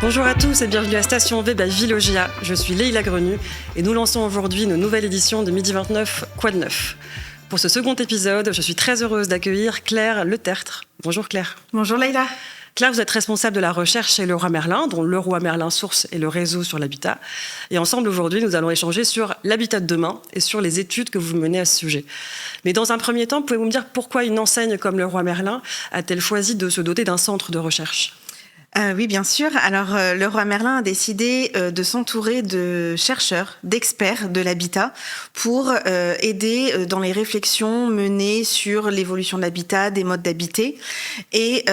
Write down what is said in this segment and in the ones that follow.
Bonjour à tous et bienvenue à Station V by Villogia. Je suis Leïla Grenu et nous lançons aujourd'hui une nouvelle édition de Midi 29 Quoi de neuf. Pour ce second épisode, je suis très heureuse d'accueillir Claire Letertre. Bonjour Claire. Bonjour Leïla. Claire, vous êtes responsable de la recherche chez Leroy Merlin, dont Leroy Merlin Source est le réseau sur l'habitat. Et ensemble, aujourd'hui, nous allons échanger sur l'habitat de demain et sur les études que vous menez à ce sujet. Mais dans un premier temps, pouvez-vous me dire pourquoi une enseigne comme Leroy Merlin a-t-elle choisi de se doter d'un centre de recherche ? Oui, bien sûr. Alors, Leroy Merlin a décidé de s'entourer de chercheurs, d'experts de l'habitat pour aider dans les réflexions menées sur l'évolution de l'habitat, des modes d'habiter. Et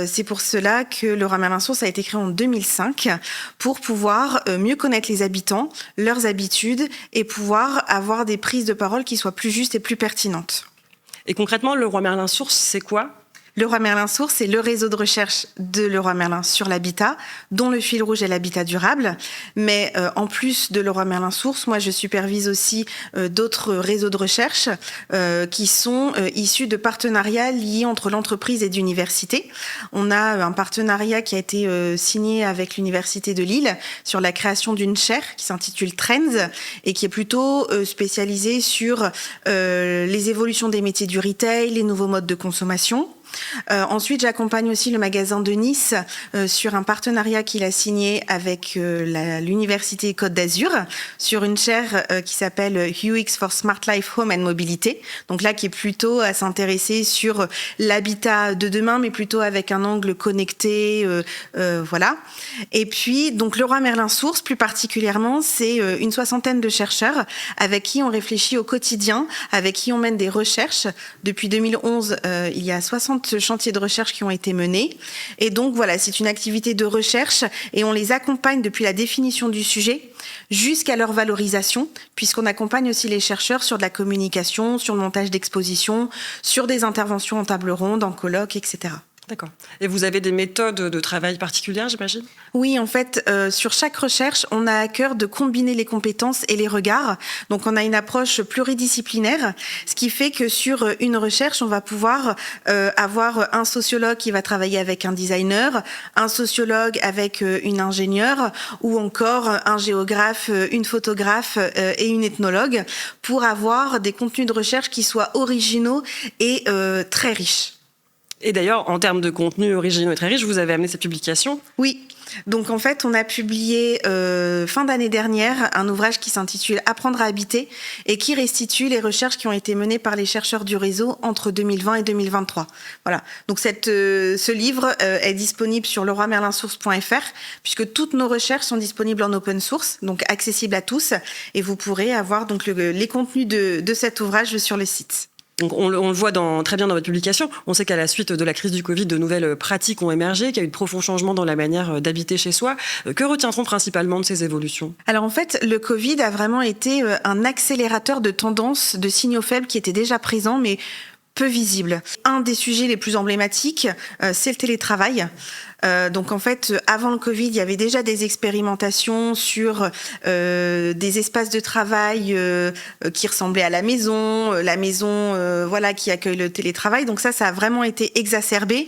c'est pour cela que Leroy Merlin Source a été créé en 2005 pour pouvoir mieux connaître les habitants, leurs habitudes et pouvoir avoir des prises de parole qui soient plus justes et plus pertinentes. Et concrètement, Leroy Merlin Source, c'est quoi ? Leroy Merlin Source, c'est le réseau de recherche de Leroy Merlin sur l'habitat, dont le fil rouge est l'habitat durable. Mais en plus de Leroy Merlin Source, moi je supervise aussi d'autres réseaux de recherche qui sont issus de partenariats liés entre l'entreprise et l'université. On a un partenariat qui a été signé avec l'Université de Lille sur la création d'une chaire qui s'intitule Trends et qui est plutôt spécialisée sur les évolutions des métiers du retail, les nouveaux modes de consommation. Ensuite, j'accompagne aussi le magasin de Nice sur un partenariat qu'il a signé avec l'Université Côte d'Azur sur une chaire qui s'appelle UX for Smart Life, Home and Mobilité. Donc là, qui est plutôt à s'intéresser sur l'habitat de demain, mais plutôt avec un angle connecté, voilà. Et puis, donc Leroy Merlin Source, plus particulièrement, c'est une 60aine de chercheurs avec qui on réfléchit au quotidien, avec qui on mène des recherches. Depuis 2011, il y a 60 chantiers de recherche qui ont été menés. Et donc, voilà, c'est une activité de recherche et on les accompagne depuis la définition du sujet jusqu'à leur valorisation, puisqu'on accompagne aussi les chercheurs sur de la communication, sur le montage d'expositions, sur des interventions en table ronde, en colloque, etc. D'accord. Et vous avez des méthodes de travail particulières, j'imagine ? Oui, en fait, sur chaque recherche, on a à cœur de combiner les compétences et les regards. Donc, on a une approche pluridisciplinaire, ce qui fait que sur une recherche, on va pouvoir avoir un sociologue qui va travailler avec un designer, un sociologue avec une ingénieure, ou encore un géographe, une photographe et une ethnologue, pour avoir des contenus de recherche qui soient originaux et très riches. Et d'ailleurs, en termes de contenu originaux et très riche, vous avez amené cette publication ? Oui. Donc en fait, on a publié fin d'année dernière un ouvrage qui s'intitule « Apprendre à habiter » et qui restitue les recherches qui ont été menées par les chercheurs du réseau entre 2020 et 2023. Voilà. Donc ce livre est disponible sur leroymerlinsource.fr puisque toutes nos recherches sont disponibles en open source, donc accessibles à tous, et vous pourrez avoir donc les contenus de cet ouvrage sur le site. Donc on le voit très bien dans votre publication. On sait qu'à la suite de la crise du Covid, de nouvelles pratiques ont émergé, qu'il y a eu de profonds changements dans la manière d'habiter chez soi. Que retiendront principalement de ces évolutions ? Alors en fait, le Covid a vraiment été un accélérateur de tendances, de signaux faibles qui étaient déjà présents, mais peu visibles. Un des sujets les plus emblématiques, c'est le télétravail. Donc en fait, avant le Covid, il y avait déjà des expérimentations sur des espaces de travail qui ressemblaient à la maison voilà, qui accueille le télétravail. Donc ça a vraiment été exacerbé.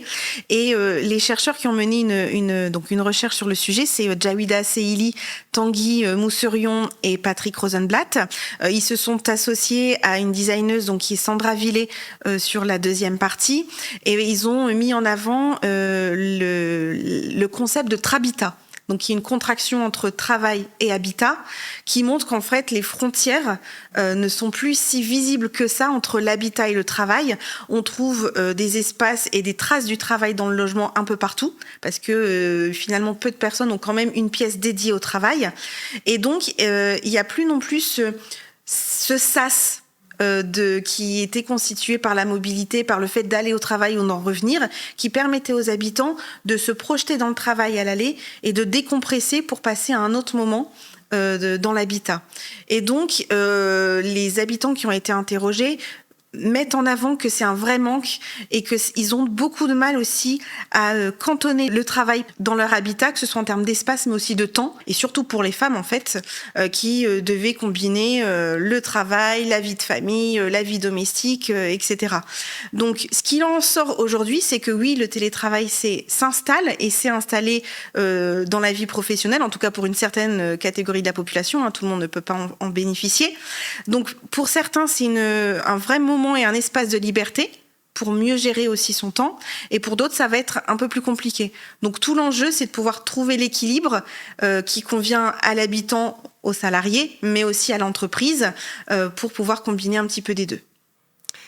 Et les chercheurs qui ont mené une recherche sur le sujet, c'est Jawida Seili, Tanguy Mousserion et Patrick Rosenblatt. Ils se sont associés à une designeuse donc qui est Sandra Villet sur la deuxième partie, et ils ont mis en avant le concept de trabitat, donc qui est une contraction entre travail et habitat, qui montre qu'en fait les frontières ne sont plus si visibles que ça entre l'habitat et le travail. On trouve des espaces et des traces du travail dans le logement un peu partout, parce que finalement peu de personnes ont quand même une pièce dédiée au travail. Et donc il n'y a plus non plus ce sas qui était constitué par la mobilité, par le fait d'aller au travail ou d'en revenir, qui permettait aux habitants de se projeter dans le travail à l'aller et de décompresser pour passer à un autre moment dans l'habitat. Et donc, les habitants qui ont été interrogés mettent en avant que c'est un vrai manque et qu'ils ont beaucoup de mal aussi à cantonner le travail dans leur habitat, que ce soit en termes d'espace mais aussi de temps, et surtout pour les femmes en fait, qui devaient combiner le travail, la vie de famille, la vie domestique, etc. Donc ce qu'il en sort aujourd'hui, c'est que oui, le télétravail s'installe et s'est installé dans la vie professionnelle, en tout cas pour une certaine catégorie de la population, tout le monde ne peut pas en bénéficier. Donc pour certains, c'est un vrai moment et un espace de liberté pour mieux gérer aussi son temps, et pour d'autres, ça va être un peu plus compliqué. Donc tout l'enjeu, c'est de pouvoir trouver l'équilibre qui convient à l'habitant, aux salariés, mais aussi à l'entreprise, pour pouvoir combiner un petit peu des deux.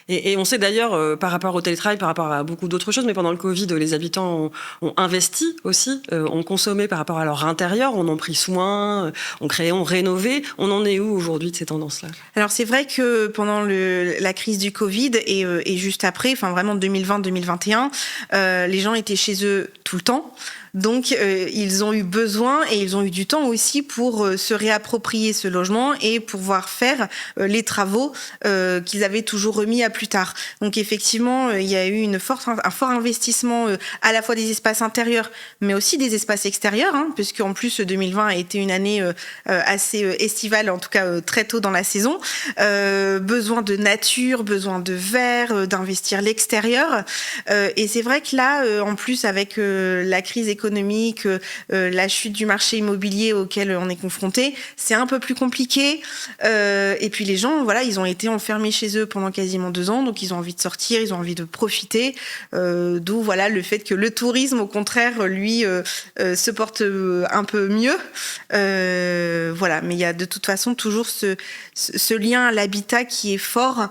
Et on sait d'ailleurs, par rapport au télétravail, par rapport à beaucoup d'autres choses, mais pendant le Covid, les habitants ont investi aussi, ont consommé par rapport à leur intérieur, on en pris soin, ont créé, ont rénové. On en est où aujourd'hui de ces tendances-là ? Alors c'est vrai que pendant la crise du Covid et juste après, enfin vraiment 2020-2021, les gens étaient chez eux tout le temps. Donc, ils ont eu besoin et ils ont eu du temps aussi pour se réapproprier ce logement et pouvoir faire les travaux qu'ils avaient toujours remis à plus tard. Donc, effectivement, il y a eu un fort investissement à la fois des espaces intérieurs, mais aussi des espaces extérieurs, puisque en plus 2020 a été une année assez estivale, en tout cas très tôt dans la saison. Besoin de nature, besoin de verre, d'investir l'extérieur. Et c'est vrai que là, en plus avec la crise économique, la chute du marché immobilier auquel on est confronté, c'est un peu plus compliqué. Et puis les gens, voilà, ils ont été enfermés chez eux pendant quasiment 2 ans, donc ils ont envie de sortir, ils ont envie de profiter. D'où voilà le fait que le tourisme, au contraire, lui, se porte un peu mieux. Voilà, mais il y a de toute façon toujours ce lien à l'habitat qui est fort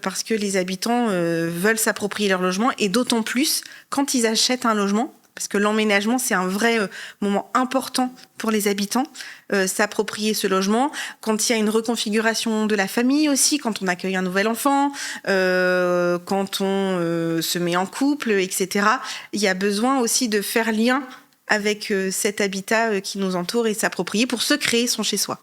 parce que les habitants veulent s'approprier leur logement, et d'autant plus quand ils achètent un logement. Parce que l'emménagement, c'est un vrai moment important pour les habitants, s'approprier ce logement. Quand il y a une reconfiguration de la famille aussi, quand on accueille un nouvel enfant, quand on se met en couple, etc., il y a besoin aussi de faire lien avec cet habitat qui nous entoure et s'approprier pour se créer son chez-soi.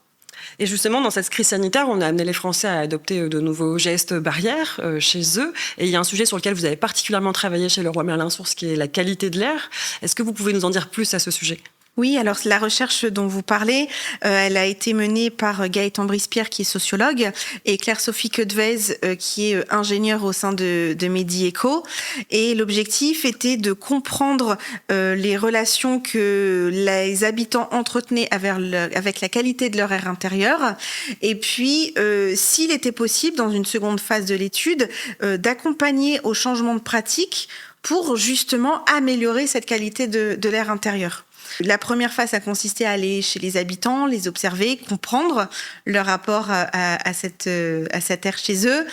Et justement, dans cette crise sanitaire, on a amené les Français à adopter de nouveaux gestes barrières chez eux. Et il y a un sujet sur lequel vous avez particulièrement travaillé chez Leroy Merlin Source, qui est la qualité de l'air. Est-ce que vous pouvez nous en dire plus à ce sujet ? Oui, alors la recherche dont vous parlez, elle a été menée par Gaëtan Brispierre, qui est sociologue, et Claire-Sophie Quedvez, qui est ingénieure au sein de Medieco. Et l'objectif était de comprendre les relations que les habitants entretenaient avec la qualité de leur air intérieur. Et puis, s'il était possible, dans une seconde phase de l'étude, d'accompagner au changement de pratique pour justement améliorer cette qualité de l'air intérieur. La première phase a consisté à aller chez les habitants, les observer, comprendre leur rapport à cet air chez eux,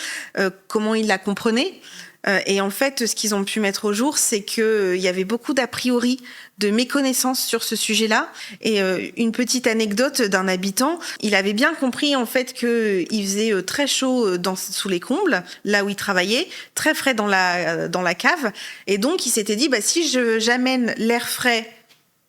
comment ils la comprenaient. Et en fait, ce qu'ils ont pu mettre au jour, c'est qu'il y avait beaucoup d'a priori, de méconnaissances sur ce sujet-là. Et une petite anecdote d'un habitant, il avait bien compris en fait qu'il faisait très chaud sous les combles, là où il travaillait, très frais dans la cave. Et donc, il s'était dit, si j'amène l'air frais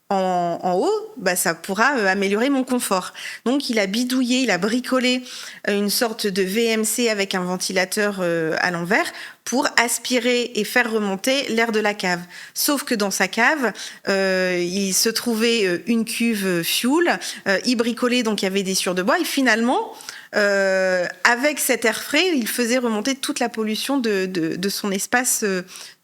en haut, ça pourra améliorer mon confort. Donc il a bidouillé, il a bricolé une sorte de VMC avec un ventilateur à l'envers pour aspirer et faire remonter l'air de la cave. Sauf que dans sa cave, il se trouvait une cuve fuel, il bricolait, donc il y avait des sciures de bois, et finalement, avec cet air frais, il faisait remonter toute la pollution de son espace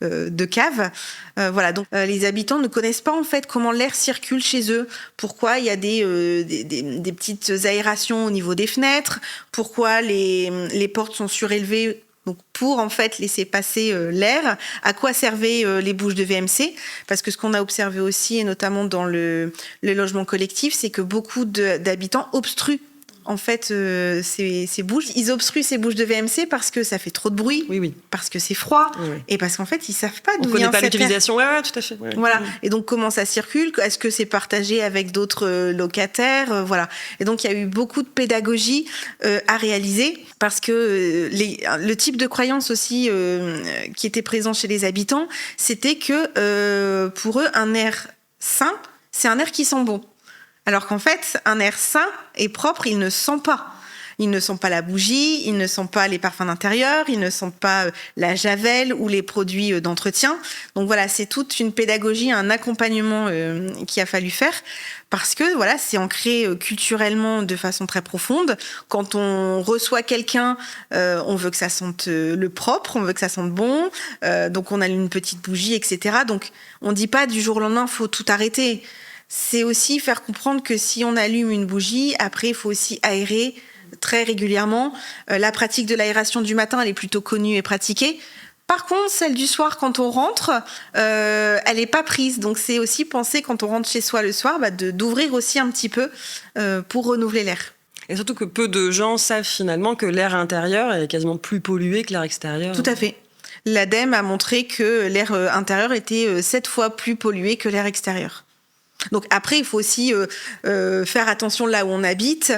de cave. Voilà, donc les habitants ne connaissent pas en fait comment l'air circule chez eux, pourquoi il y a des petites aérations au niveau des fenêtres, pourquoi les portes sont surélevées. Donc pour en fait laisser passer l'air, à quoi servaient les bouches de VMC ? Parce que ce qu'on a observé aussi, et notamment dans le logement collectif, c'est que beaucoup d'habitants obstruent en fait ces bouches. Ils obstruent ces bouches de VMC parce que ça fait trop de bruit, oui. Parce que c'est froid, oui. Et parce qu'en fait ils savent pas d'où vient vient cette air. On connaît pas l'utilisation, ouais, tout à fait. Ouais. Voilà, et donc comment ça circule ? Est-ce que c'est partagé avec d'autres locataires ? Voilà. Et donc il y a eu beaucoup de pédagogie à réaliser parce que le type de croyance aussi qui était présent chez les habitants, c'était que pour eux un air sain, c'est un air qui sent bon. Alors qu'en fait, un air sain et propre, il ne sent pas. Ils ne sentent pas la bougie, ils ne sentent pas les parfums d'intérieur, ils ne sentent pas la javel ou les produits d'entretien. Donc voilà, c'est toute une pédagogie, un accompagnement qu'il a fallu faire. Parce que voilà, c'est ancré culturellement de façon très profonde. Quand on reçoit quelqu'un, on veut que ça sente le propre, on veut que ça sente bon. Donc on allume une petite bougie, etc. Donc on dit pas du jour au lendemain, faut tout arrêter. C'est aussi faire comprendre que si on allume une bougie, après il faut aussi aérer très régulièrement. La pratique de l'aération du matin, elle est plutôt connue et pratiquée. Par contre, celle du soir, quand on rentre, elle n'est pas prise. Donc, c'est aussi penser, quand on rentre chez soi le soir, d'ouvrir aussi un petit peu pour renouveler l'air. Et surtout que peu de gens savent finalement que l'air intérieur est quasiment plus pollué que l'air extérieur. Tout à fait. L'ADEME a montré que l'air intérieur était 7 fois plus pollué que l'air extérieur. Donc après, il faut aussi faire attention là où on habite.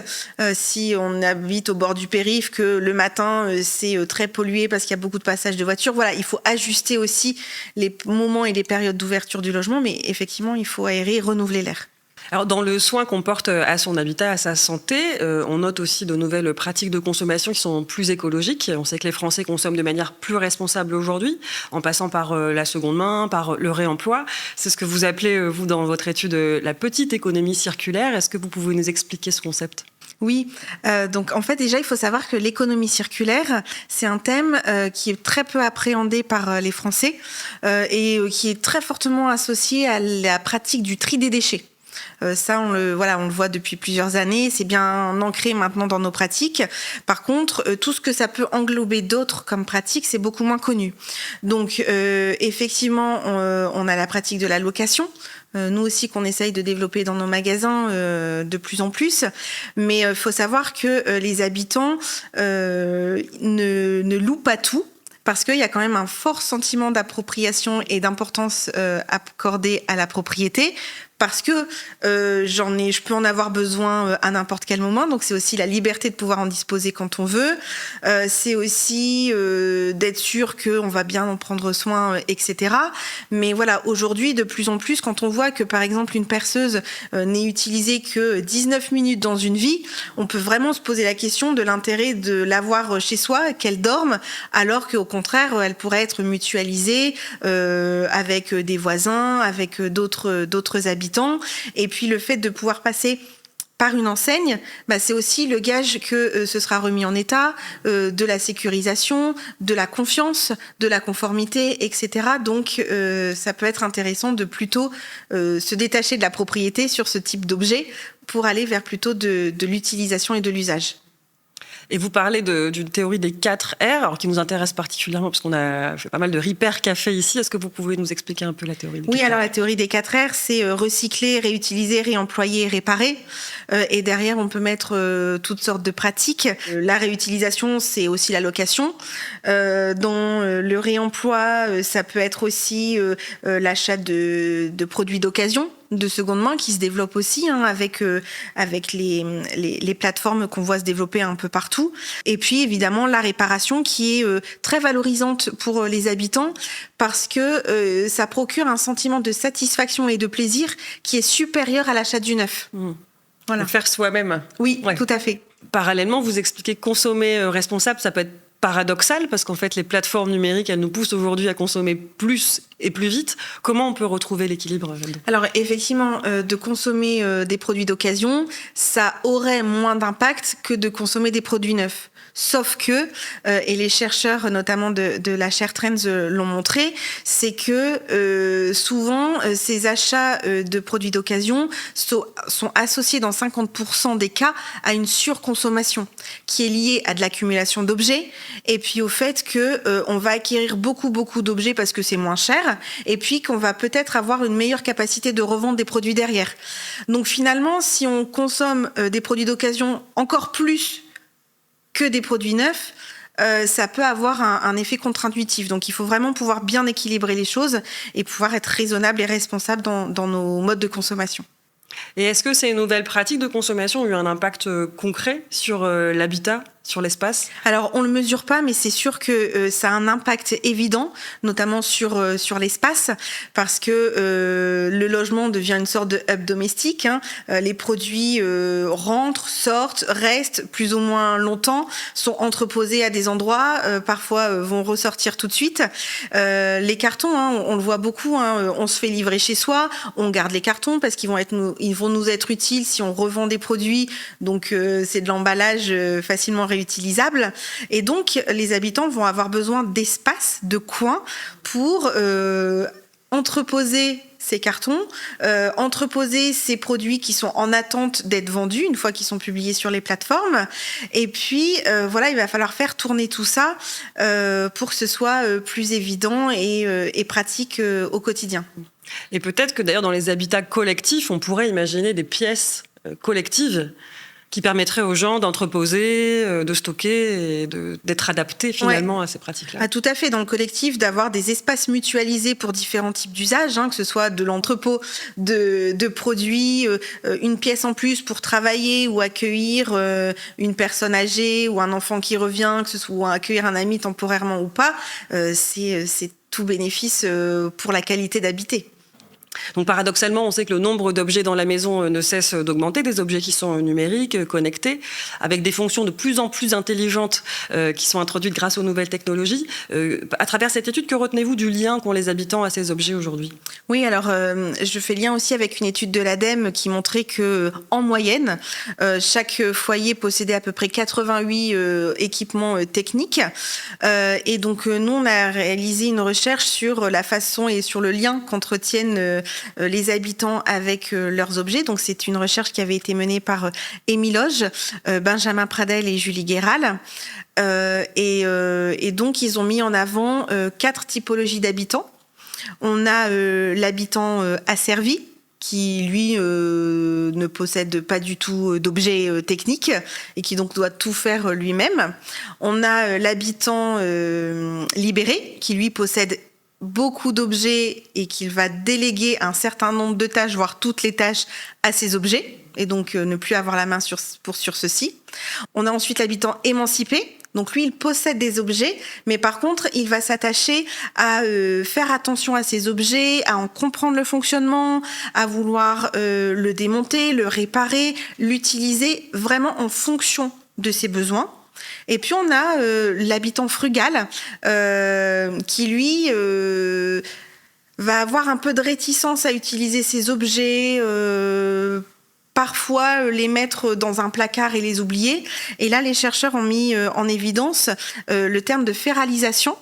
Si on habite au bord du périph', que le matin, c'est très pollué parce qu'il y a beaucoup de passages de voitures. Voilà, il faut ajuster aussi les moments et les périodes d'ouverture du logement. Mais effectivement, il faut aérer et renouveler l'air. Alors, dans le soin qu'on porte à son habitat, à sa santé, on note aussi de nouvelles pratiques de consommation qui sont plus écologiques. On sait que les Français consomment de manière plus responsable aujourd'hui, en passant par la seconde main, par le réemploi. C'est ce que vous appelez, vous, dans votre étude, la petite économie circulaire. Est-ce que vous pouvez nous expliquer ce concept ? Oui, donc en fait déjà il faut savoir que l'économie circulaire, c'est un thème qui est très peu appréhendé par les Français et qui est très fortement associé à la pratique du tri des déchets. Ça, on le voit depuis plusieurs années. C'est bien ancré maintenant dans nos pratiques. Par contre, tout ce que ça peut englober d'autres comme pratiques, c'est beaucoup moins connu. Donc, effectivement, on a la pratique de la location. Nous aussi qu'on essaye de développer dans nos magasins de plus en plus. Mais il faut savoir que les habitants ne louent pas tout. Parce qu'il y a quand même un fort sentiment d'appropriation et d'importance accordée à la propriété. Parce que je peux en avoir besoin à n'importe quel moment. Donc c'est aussi la liberté de pouvoir en disposer quand on veut. C'est aussi d'être sûr qu'on va bien en prendre soin, etc. Mais voilà, aujourd'hui, de plus en plus, quand on voit que par exemple une perceuse n'est utilisée que 19 minutes dans une vie, on peut vraiment se poser la question de l'intérêt de l'avoir chez soi, qu'elle dorme, alors qu'au contraire, elle pourrait être mutualisée avec des voisins, avec d'autres habitants. Et puis le fait de pouvoir passer par une enseigne, c'est aussi le gage que ce sera remis en état, de la sécurisation, de la confiance, de la conformité, etc. Donc ça peut être intéressant de plutôt se détacher de la propriété sur ce type d'objet pour aller vers plutôt de l'utilisation et de l'usage. Et vous parlez d'une théorie des 4 R, alors qui nous intéresse particulièrement parce qu'on a fait pas mal de Repair Café ici. Est-ce que vous pouvez nous expliquer un peu la théorie des 4 R ? Oui, alors la théorie des 4 R, c'est recycler, réutiliser, réemployer, réparer. Et derrière, on peut mettre toutes sortes de pratiques. La réutilisation, c'est aussi la location. Dans le réemploi, ça peut être aussi l'achat de produits d'occasion, de seconde main, qui se développe aussi avec les plateformes qu'on voit se développer un peu partout. Et puis évidemment la réparation qui est très valorisante pour les habitants parce que ça procure un sentiment de satisfaction et de plaisir qui est supérieur à l'achat du neuf. Voilà. Le faire soi-même. Oui, ouais. Tout à fait. Parallèlement, vous expliquez que consommer responsable, ça peut être paradoxal parce qu'en fait les plateformes numériques elles nous poussent aujourd'hui à consommer plus et plus vite. Comment on peut retrouver l'équilibre ? Alors effectivement, de consommer des produits d'occasion, ça aurait moins d'impact que de consommer des produits neufs. Sauf que, et les chercheurs notamment de la Share Trends l'ont montré, c'est que souvent ces achats de produits d'occasion sont associés dans 50% des cas à une surconsommation qui est liée à de l'accumulation d'objets et puis au fait que on va acquérir beaucoup d'objets parce que c'est moins cher et puis qu'on va peut-être avoir une meilleure capacité de revendre des produits derrière. Donc finalement, si on consomme des produits d'occasion encore plus que des produits neufs, ça peut avoir un effet contre-intuitif. Donc il faut vraiment pouvoir bien équilibrer les choses et pouvoir être raisonnable et responsable dans nos modes de consommation. Et est-ce que ces nouvelles pratiques de consommation ont eu un impact concret sur l'habitat sur l'espace? Alors, on le mesure pas, mais c'est sûr que ça a un impact évident, notamment sur l'espace, parce que le logement devient une sorte de hub domestique. Les produits rentrent, sortent, restent plus ou moins longtemps, sont entreposés à des endroits, parfois vont ressortir tout de suite. Les cartons, on le voit beaucoup, on se fait livrer chez soi, on garde les cartons parce qu'ils vont nous être utiles si on revend des produits. Donc, c'est de l'emballage facilement réutilisable, et donc les habitants vont avoir besoin d'espace, de coins pour entreposer ces cartons, entreposer ces produits qui sont en attente d'être vendus une fois qu'ils sont publiés sur les plateformes. Et puis voilà, il va falloir faire tourner tout ça pour que ce soit plus évident et pratique au quotidien. Et peut-être que d'ailleurs dans les habitats collectifs, on pourrait imaginer des pièces collectives qui permettrait aux gens d'entreposer, de stocker et d'être adaptés finalement à ces pratiques-là. Ah, tout à fait, dans le collectif, d'avoir des espaces mutualisés pour différents types d'usages, que ce soit de l'entrepôt de produits, une pièce en plus pour travailler ou accueillir une personne âgée ou un enfant qui revient, que ce soit accueillir un ami temporairement ou pas, c'est tout bénéfice pour la qualité d'habiter. Donc paradoxalement, on sait que le nombre d'objets dans la maison ne cesse d'augmenter, des objets qui sont numériques, connectés, avec des fonctions de plus en plus intelligentes qui sont introduites grâce aux nouvelles technologies. À travers cette étude, que retenez-vous du lien qu'ont les habitants à ces objets aujourd'hui? Oui, alors je fais lien aussi avec une étude de l'ADEME qui montrait que, en moyenne, chaque foyer possédait à peu près 88 équipements techniques. Et donc nous, on a réalisé une recherche sur la façon et sur le lien qu'entretiennent les habitants avec leurs objets. Donc c'est une recherche qui avait été menée par Émile Loge, Benjamin Pradel et Julie Guéral. Et donc ils ont mis en avant 4 typologies d'habitants. On a l'habitant asservi, qui lui ne possède pas du tout d'objets techniques et qui donc doit tout faire lui-même. On a l'habitant libéré, qui lui possède beaucoup d'objets et qu'il va déléguer un certain nombre de tâches, voire toutes les tâches, à ces objets, et donc ne plus avoir la main sur ceux-ci. On a ensuite l'habitant émancipé. Donc lui, il possède des objets, mais par contre, il va s'attacher à faire attention à ces objets, à en comprendre le fonctionnement, à vouloir le démonter, le réparer, l'utiliser vraiment en fonction de ses besoins. Et puis on a l'habitant frugal qui lui va avoir un peu de réticence à utiliser ces objets, parfois les mettre dans un placard et les oublier. Et là, les chercheurs ont mis en évidence le terme de féralisation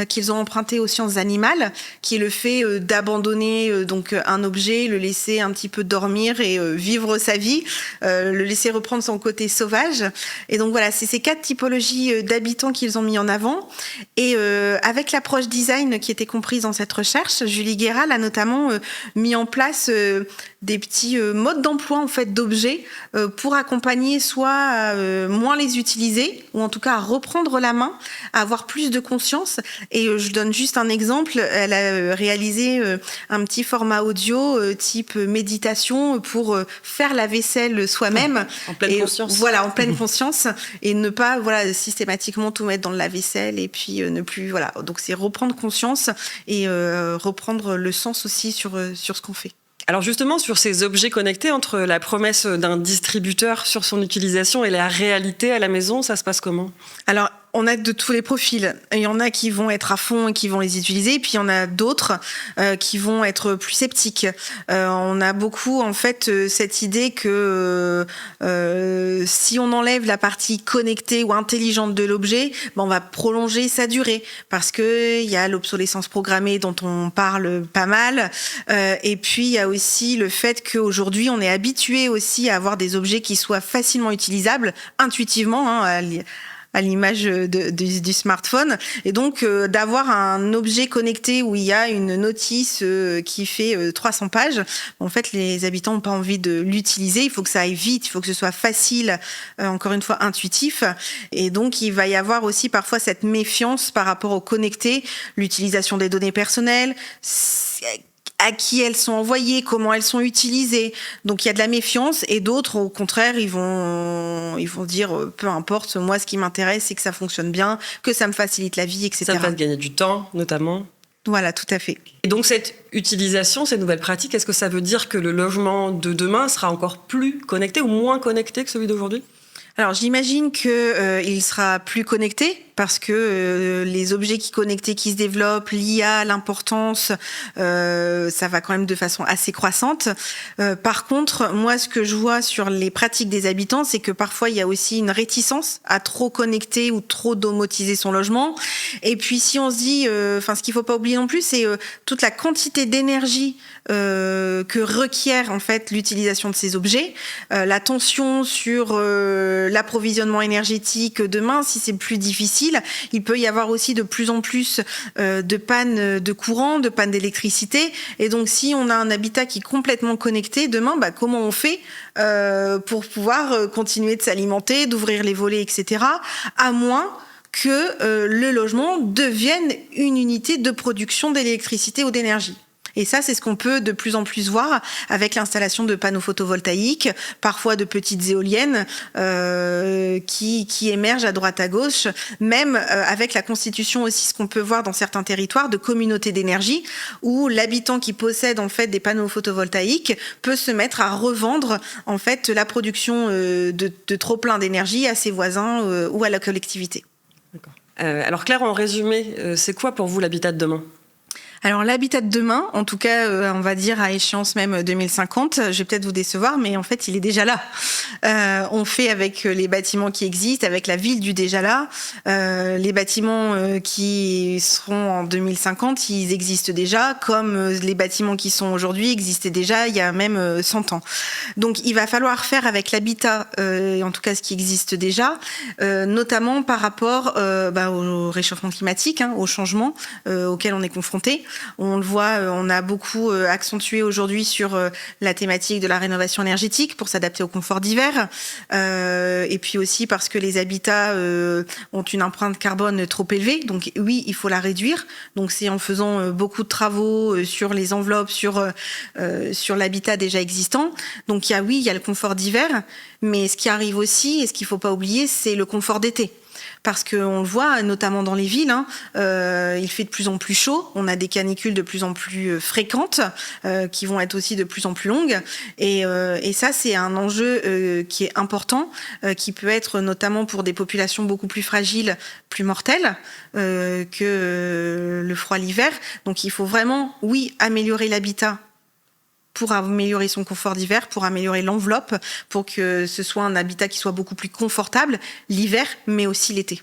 qu'ils ont emprunté aux sciences animales, qui est le fait d'abandonner donc un objet, le laisser un petit peu dormir et vivre sa vie, le laisser reprendre son côté sauvage. Et donc voilà, c'est ces 4 typologies d'habitants qu'ils ont mis en avant. Et avec l'approche design qui était comprise dans cette recherche, Julie Guéral a notamment mis en place des petits modes d'emploi en fait d'objets pour accompagner soit à moins les utiliser, ou en tout cas à reprendre la main, à avoir plus de conscience. Et je donne juste un exemple, elle a réalisé un petit format audio type méditation pour faire la vaisselle soi-même. En pleine conscience. Voilà, en pleine conscience, et ne pas systématiquement tout mettre dans le lave-vaisselle et puis ne plus... Voilà, donc c'est reprendre conscience et reprendre le sens aussi sur ce qu'on fait. Alors justement, sur ces objets connectés, entre la promesse d'un distributeur sur son utilisation et la réalité à la maison, ça se passe comment? Alors, on a de tous les profils. Il y en a qui vont être à fond et qui vont les utiliser, puis il y en a d'autres qui vont être plus sceptiques. On a beaucoup, en fait, cette idée que si on enlève la partie connectée ou intelligente de l'objet, on va prolonger sa durée, parce que il y a l'obsolescence programmée dont on parle pas mal, et puis il y a aussi le fait qu'aujourd'hui, on est habitué aussi à avoir des objets qui soient facilement utilisables, intuitivement, à l'image du smartphone, et donc d'avoir un objet connecté où il y a une notice qui fait 300 pages, en fait les habitants n'ont pas envie de l'utiliser, il faut que ça aille vite, il faut que ce soit facile, encore une fois intuitif, et donc il va y avoir aussi parfois cette méfiance par rapport au connecté, l'utilisation des données personnelles, à qui elles sont envoyées, comment elles sont utilisées. Donc il y a de la méfiance et d'autres, au contraire, ils vont dire peu importe, moi ce qui m'intéresse c'est que ça fonctionne bien, que ça me facilite la vie, etc. Ça me fasse gagner du temps, notamment. Voilà, tout à fait. Et donc cette utilisation, ces nouvelles pratiques, est-ce que ça veut dire que le logement de demain sera encore plus connecté ou moins connecté que celui d'aujourd'hui ? Alors j'imagine qu'il sera plus connecté parce que les objets connectés qui se développent, l'IA, l'importance, ça va quand même de façon assez croissante. Par contre, moi ce que je vois sur les pratiques des habitants, c'est que parfois il y a aussi une réticence à trop connecter ou trop domotiser son logement. Et puis si on se dit, ce qu'il faut pas oublier non plus, c'est toute la quantité d'énergie que requiert en fait l'utilisation de ces objets, la tension sur l'approvisionnement énergétique demain, si c'est plus difficile, il peut y avoir aussi de plus en plus de pannes de courant, de pannes d'électricité. Et donc, si on a un habitat qui est complètement connecté, demain, comment on fait pour pouvoir continuer de s'alimenter, d'ouvrir les volets, etc. À moins que le logement devienne une unité de production d'électricité ou d'énergie. Et ça, c'est ce qu'on peut de plus en plus voir avec l'installation de panneaux photovoltaïques, parfois de petites éoliennes qui émergent à droite à gauche, même avec la constitution aussi, ce qu'on peut voir dans certains territoires, de communautés d'énergie, où l'habitant qui possède en fait des panneaux photovoltaïques peut se mettre à revendre en fait la production de trop plein d'énergie à ses voisins ou à la collectivité. D'accord. Alors Claire, en résumé, c'est quoi pour vous l'habitat de demain ? Alors l'habitat de demain, en tout cas, on va dire à échéance même 2050, je vais peut-être vous décevoir, mais en fait, il est déjà là. On fait avec les bâtiments qui existent, avec la ville du déjà là. Les bâtiments qui seront en 2050, ils existent déjà, comme les bâtiments qui sont aujourd'hui existaient déjà il y a même 100 ans. Donc il va falloir faire avec l'habitat, en tout cas ce qui existe déjà, notamment par rapport au réchauffement climatique, au changement auquel on est confronté. On le voit, on a beaucoup accentué aujourd'hui sur la thématique de la rénovation énergétique pour s'adapter au confort d'hiver. Et puis aussi parce que les habitats ont une empreinte carbone trop élevée. Donc oui, il faut la réduire. Donc c'est en faisant beaucoup de travaux sur les enveloppes, sur l'habitat déjà existant. Donc il y a le confort d'hiver. Mais ce qui arrive aussi, et ce qu'il ne faut pas oublier, c'est le confort d'été. Parce qu'on le voit, notamment dans les villes, il fait de plus en plus chaud. On a des canicules de plus en plus fréquentes, qui vont être aussi de plus en plus longues. Et ça, c'est un enjeu qui est important, qui peut être notamment pour des populations beaucoup plus fragiles, plus mortelles que le froid l'hiver. Donc il faut vraiment, oui, améliorer l'habitat pour améliorer son confort d'hiver, pour améliorer l'enveloppe, pour que ce soit un habitat qui soit beaucoup plus confortable l'hiver, mais aussi l'été.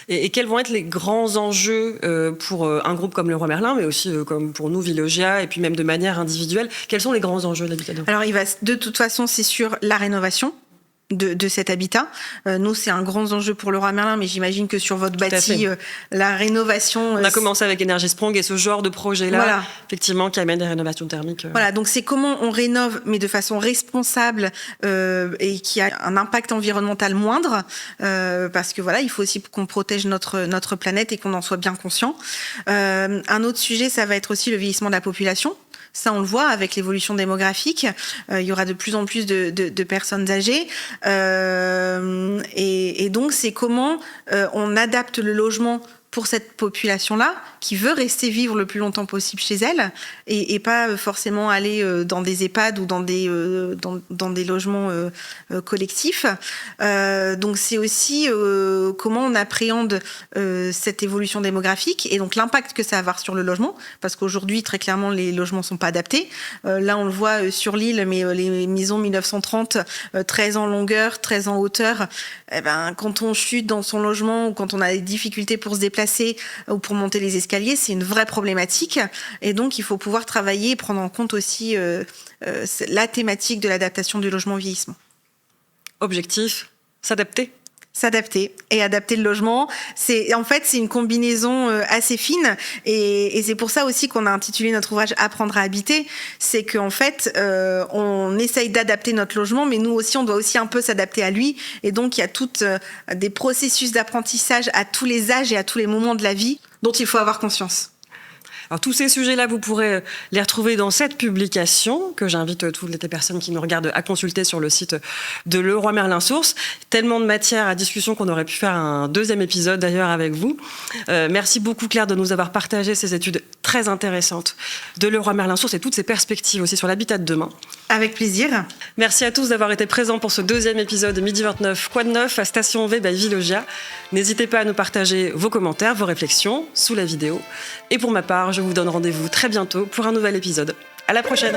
Et quels vont être les grands enjeux pour un groupe comme Leroy Merlin, mais aussi comme pour nous, Villogia, et puis même de manière individuelle? Quels sont les grands enjeux de l'habitat? Alors, de toute façon, c'est sur la rénovation de cet habitat. Nous, c'est un grand enjeu pour Leroy Merlin, mais j'imagine que sur votre bâti, la rénovation... On a commencé avec Energy Sprong et ce genre de projet-là, effectivement, qui amène des rénovations thermiques. Voilà, donc c'est comment on rénove, mais de façon responsable et qui a un impact environnemental moindre, parce que il faut aussi qu'on protège notre planète et qu'on en soit bien conscient. Un autre sujet, ça va être aussi le vieillissement de la population. Ça, on le voit avec l'évolution démographique. Il y aura de plus en plus de personnes âgées. Et donc, c'est comment on adapte le logement pour cette population-là, qui veut rester vivre le plus longtemps possible chez elle, et pas forcément aller dans des EHPAD ou dans des logements collectifs. Donc c'est aussi comment on appréhende cette évolution démographique, et donc l'impact que ça va avoir sur le logement, parce qu'aujourd'hui, très clairement, les logements sont pas adaptés. Là, on le voit sur l'île, mais les maisons 1930, 13 en longueur, 13 en hauteur, quand on chute dans son logement ou quand on a des difficultés pour se déplacer ou pour monter les escaliers, c'est une vraie problématique. Et donc, il faut pouvoir travailler et prendre en compte aussi la thématique de l'adaptation du logement au vieillissement. Objectif, s'adapter et adapter le logement. C'est une combinaison assez fine, et c'est pour ça aussi qu'on a intitulé notre ouvrage Apprendre à habiter. C'est qu'en fait, on essaye d'adapter notre logement, mais nous aussi, on doit aussi un peu s'adapter à lui. Et donc, il y a toutes des processus d'apprentissage à tous les âges et à tous les moments de la vie dont il faut avoir conscience. Alors tous ces sujets-là, vous pourrez les retrouver dans cette publication que j'invite toutes les personnes qui nous regardent à consulter sur le site de Leroy Merlin Sources. Tellement de matière à discussion qu'on aurait pu faire un deuxième épisode d'ailleurs avec vous. Merci beaucoup Claire de nous avoir partagé ces études très intéressantes de Leroy Merlin Sources et toutes ces perspectives aussi sur l'habitat de demain. Avec plaisir. Merci à tous d'avoir été présents pour ce deuxième épisode de Midi 29 Quoi de neuf à Station V by Vilogia. N'hésitez pas à nous partager vos commentaires, vos réflexions sous la vidéo. Et pour ma part, je vous donne rendez-vous très bientôt pour un nouvel épisode. À la prochaine!